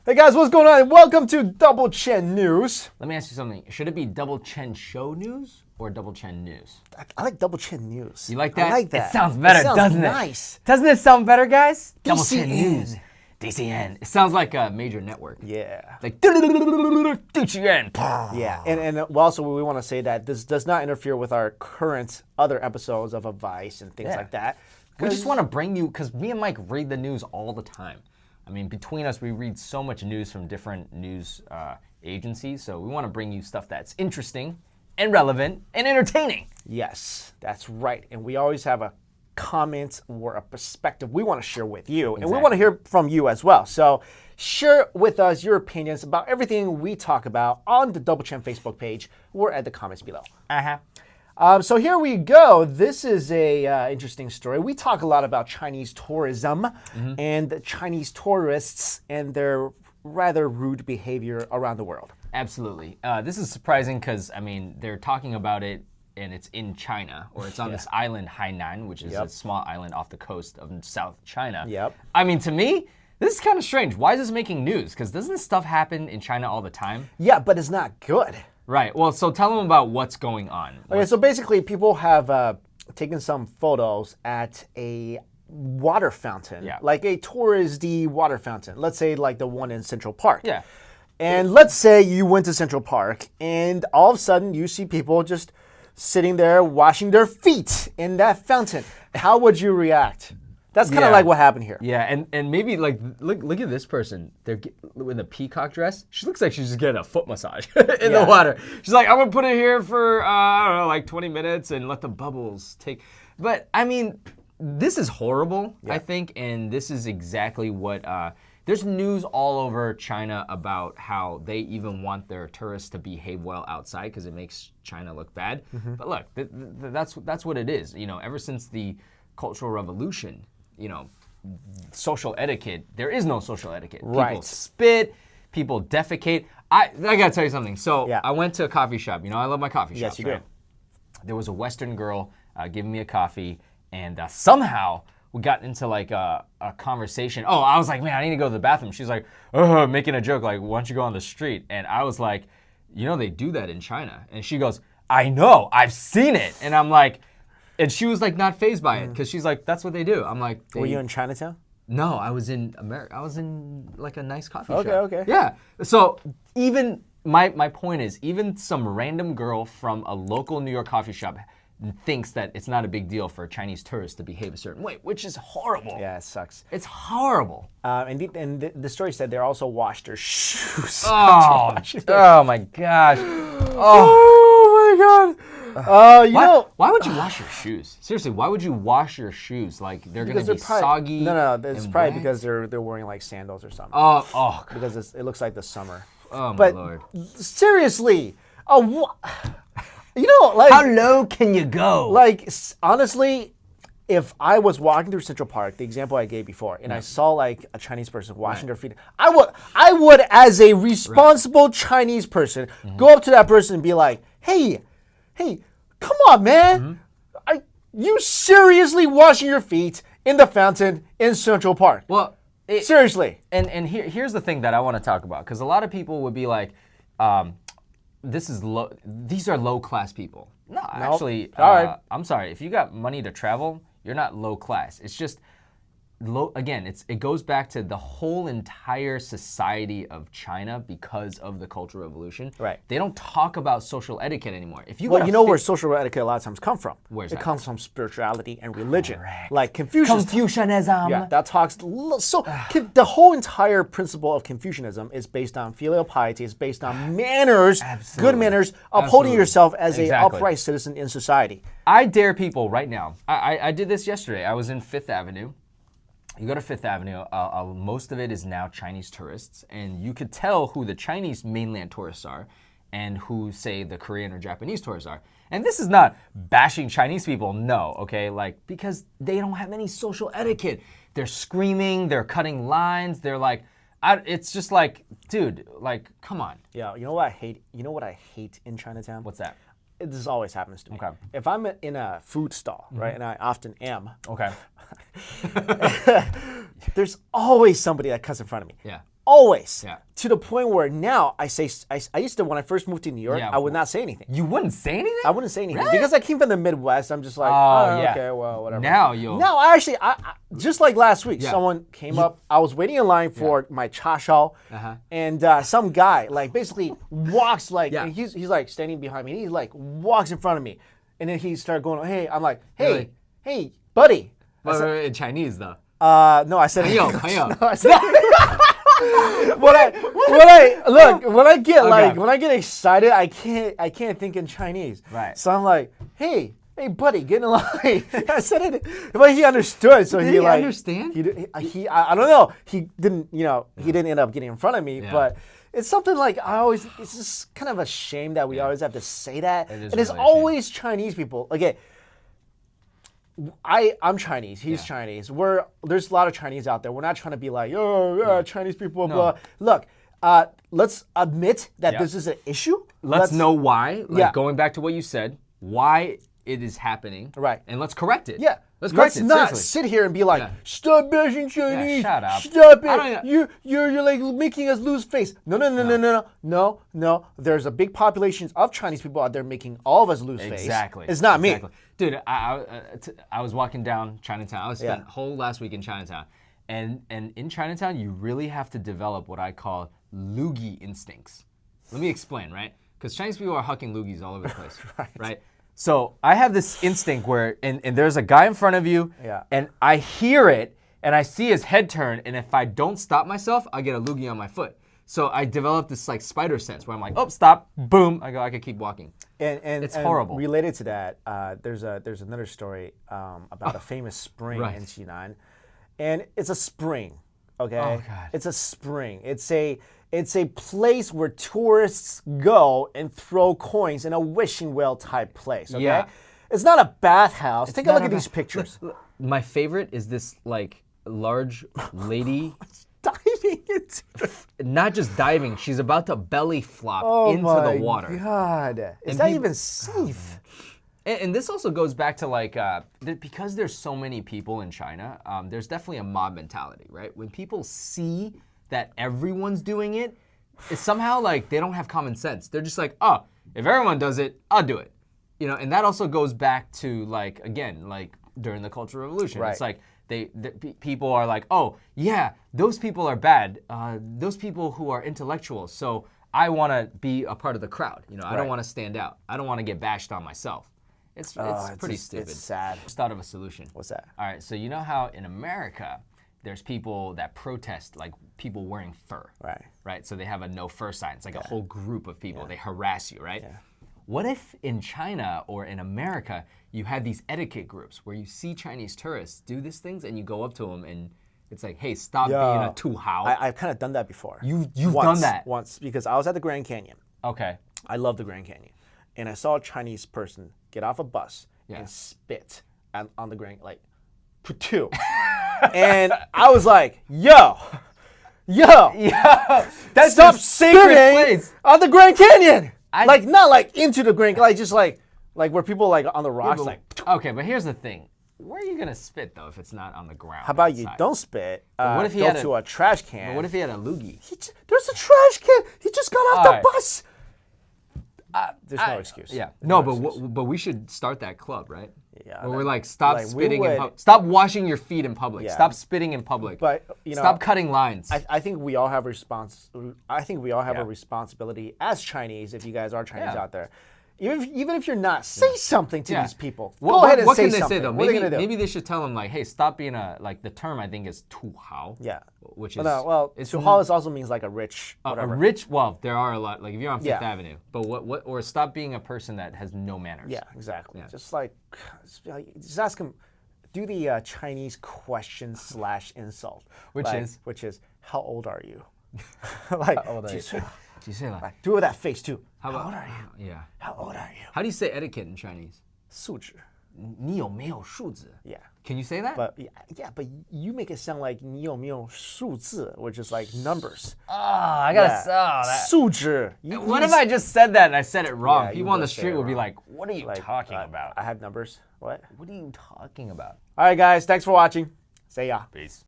Hey guys, what's going on? Welcome to Double Chen News. Let me ask you something. Should it be Double Chen Show News or Double Chen News? I like Double Chen News. You like that? I like that. It sounds better, doesn't it? Nice. Doesn't it sound better, guys? Double Chen DCN. News. DCN. It sounds like a major network. Yeah. Like DCN. Yeah, and also we want to say that this does not interfere with our current other episodes of Advice and things Yeah. like that. We just want to bring you, because me and Mike read the news all the time. I mean, between us, we read so much news from different news agencies, so we want to bring you stuff that's interesting and relevant and entertaining. Yes, that's right. And we always have a comment or a perspective we want to share with you. And we want to hear from you as well. So share with us your opinions about everything we talk about on the Double Chen Facebook page or at the comments below. So here we go. This is a interesting story. We talk a lot about Chinese tourism and Chinese tourists and their rather rude behavior around the world. Absolutely. This is surprising because, I mean, they're talking about it and it's in China, or it's on this island, Hainan, which is a small island off the coast of South China. Yep. I mean, to me, this is kind of strange. Why is this making news? Because doesn't this stuff happen in China all the time? Yeah, but it's not good. Right. Well, so tell them about what's going on. Okay, so basically people have taken some photos at a water fountain, like a touristy water fountain. Let's say like the one in Central Park. Yeah. And let's say you went to Central Park and all of a sudden you see people just sitting there washing their feet in that fountain. How would you react? That's kind of like what happened here. Yeah, and maybe like look at this person. They're in the peacock dress. She looks like she's just getting a foot massage in the water. She's like, I'm gonna put it here for I don't know, like 20 minutes and let the bubbles take. But I mean, this is horrible. I think, and this is exactly what. There's news all over China about how they even want their tourists to behave well outside because it makes China look bad. But look, that's what it is. You know, ever since the Cultural Revolution, you know, social etiquette, there is no social etiquette. People spit, people defecate. I gotta tell you something. So I went to a coffee shop. You know, I love my coffee shops. Yes, you do. There was a Western girl giving me a coffee, and somehow we got into like a conversation. Oh, I was like, man, I need to go to the bathroom. She's like, making a joke, like, why don't you go on the street? And I was like, you know, they do that in China. And she goes, I know, I've seen it. And I'm like, and she was like not fazed by it because she's like, that's what they do. I'm like, Were you in Chinatown? No, I was in America. I was in like a nice coffee shop. Okay. Yeah. So even my point is, even some random girl from a local New York coffee shop thinks that it's not a big deal for Chinese tourists to behave a certain way, which is horrible. Yeah, it sucks. It's horrible. And the story said they also washed their shoes. Oh my gosh. Oh my God. Why would you wash your shoes? Seriously, why would you wash your shoes? Like they're gonna be soggy. No, it's probably wet? because they're wearing like sandals or something. Oh. Because it looks like the summer. Oh my But Lord. seriously, you know, like How low can you go? like honestly, if I was walking through Central Park, the example I gave before, and I saw like a Chinese person washing their feet, I would as a responsible Chinese person go up to that person and be like, hey, come on, man. Are you seriously washing your feet in the fountain in Central Park? Well, Seriously. And here's the thing that I want to talk about, because a lot of people would be like, these are low class people. No, actually, I'm sorry. If you got money to travel, you're not low class. It's just low. Again, it goes back to the whole entire society of China because of the Cultural Revolution. Right. They don't talk about social etiquette anymore. If you Well, you know where social etiquette a lot of times come from. Where's it that? comes from spirituality and religion. Like Confucius. Confucianism. Yeah, that talks. So the whole entire principle of Confucianism is based on filial piety. It's based on manners, good manners, upholding yourself as an upright citizen in society. I dare people right now. I did this yesterday. I was in Fifth Avenue. You go to Fifth Avenue, most of it is now Chinese tourists, and you could tell who the Chinese mainland tourists are and who, say, the Korean or Japanese tourists are. And this is not bashing Chinese people, no, okay? Like, because they don't have any social etiquette. They're screaming, they're cutting lines, they're like, it's just like, dude, like, come on. Yeah, you know what I hate? You know what I hate in Chinatown? What's that? This always happens to me. Okay. If I'm in a food stall, right, and I often am, Okay. there's always somebody that cuts in front of me. Yeah. Always. Yeah. To the point where now I say, I used to, when I first moved to New York, Yeah. I would not say anything. You wouldn't say anything? I wouldn't say anything. Really? Because I came from the Midwest. I'm just like, Oh, yeah. okay, well, whatever. Now you'll. No, I actually, just like last week, Yeah. someone came up. I was waiting in line for my cha shao, and some guy like basically walks like, Yeah. and he's like standing behind me. He like walks in front of me, and then he started going, hey, I'm like, hey, Really? hey, buddy. But in Chinese though. No, I said, 朋友，朋友。 no, I said. when I get like when I get excited, I can't think in Chinese. Right. So I'm like, hey, buddy, get in line. I said it, but he understood. So Did he he like understand? I don't know. He didn't, he didn't end up getting in front of me, Yeah. but. It's something like it's just kind of a shame that we always have to say that. It is And it's really a shame. always Chinese people. Okay, I'm Chinese. He's Chinese. There's a lot of Chinese out there. We're not trying to be like, Chinese people, blah. Look, let's admit that this is an issue. Let's know why. Like Yeah. going back to what you said, why it is happening. Right. And let's correct it. Yeah. Let's correct Let's it. not Seriously. sit here and be like, stop bashing Chinese. shut up. Stop I it. don't You're like making us lose face. No. There's a big population of Chinese people out there making all of us lose face. Exactly. It's not Exactly. me. Dude, I was walking down Chinatown. I spent whole last week in Chinatown. And in Chinatown, you really have to develop what I call loogie instincts. Let me explain, right? Because Chinese people are hucking loogies all over the place, right? So I have this instinct where, and there's a guy in front of you, and I hear it, and I see his head turn, and if I don't stop myself, I get a loogie on my foot. So I developed this like spider sense where I'm like, oh, stop, boom, I can keep walking. And it's horrible. Related to that, there's another story about a famous spring in Jinan, and it's a spring. Okay, Oh, God. It's a spring. It's a place where tourists go and throw coins in a wishing well type place. Okay, Yeah. It's not a bathhouse. Take a not look a at these bath- pictures. My favorite is this like large lady, Diving into. not just diving, she's about to belly flop Oh into my the water. God, is And that peop- even safe? And this also goes back to like, because there's so many people in China, there's definitely a mob mentality, right? When people see that everyone's doing it, it's somehow like they don't have common sense. They're just like, oh, if everyone does it, I'll do it. And that also goes back to like, again, like during the Cultural Revolution. Right. It's like people are like, oh, yeah, those people are bad. Those people who are intellectuals. So I want to be a part of the crowd. I don't want to stand out. I don't want to get bashed on myself. It's pretty stupid. It's sad. Just thought of a solution. What's that? All right, so you know how in America, there's people that protest, like people wearing fur. Right. So they have a no fur sign. It's like a whole group of people. They harass you, right? What if in China or in America, you had these etiquette groups where you see Chinese tourists do these things and you go up to them and it's like, hey, stop being a tu hao. I've kind of done that before. You've Once, done that? once because I was at the Grand Canyon. Okay. I love the Grand Canyon, and I saw a Chinese person get off a bus and spit on the Grand, like, two, and I was like, yo, That's stop your sacred spitting place. on the Grand Canyon. Like not like into the Grand, like just like where people like on the rocks, like. Okay, but here's the thing. Where are you gonna spit though if it's not on the ground? How about you outside? don't spit? what if he go had to a trash can? But what if he had a loogie? There's a trash can. He just got off the Alright. bus. There's no excuse. Yeah. No, but we should start that club, right? Yeah, Where that- we're like, stop like, we spitting in would- public. Stop washing your feet in public. Yeah. Stop spitting in public. But stop cutting lines. I think we all have I think we all have a responsibility as Chinese. If you guys are Chinese out there, even if you're not, say something to these people. Go ahead and what say can they something. say though? What are they gonna do? Maybe they should tell them like, hey, stop being the term I think is tu hao. Yeah. Which is Well, to hao also means like a rich a whatever. rich. Well, there are a lot. Like if you're on Fifth Yeah. Avenue, but or stop being a person that has no manners. Yeah, exactly. Just just ask them. Do the Chinese question / insult, Which is how old are you? Like, How old are you? Do you say like? do it with that face too. How about- old are you? Yeah. How old are you? How do you say etiquette in Chinese? 素质. 你有没有素质? Yeah. Can you say that? But but you make it sound like 你有没有数字, which is like numbers. I gotta. Yeah. 素质. What if I just said that and I said it wrong? Yeah, you People on the would say street it would be wrong. like, "What are you talking about? I have numbers. What? What are you talking about?" All right, guys. Thanks for watching. Say ya. Peace.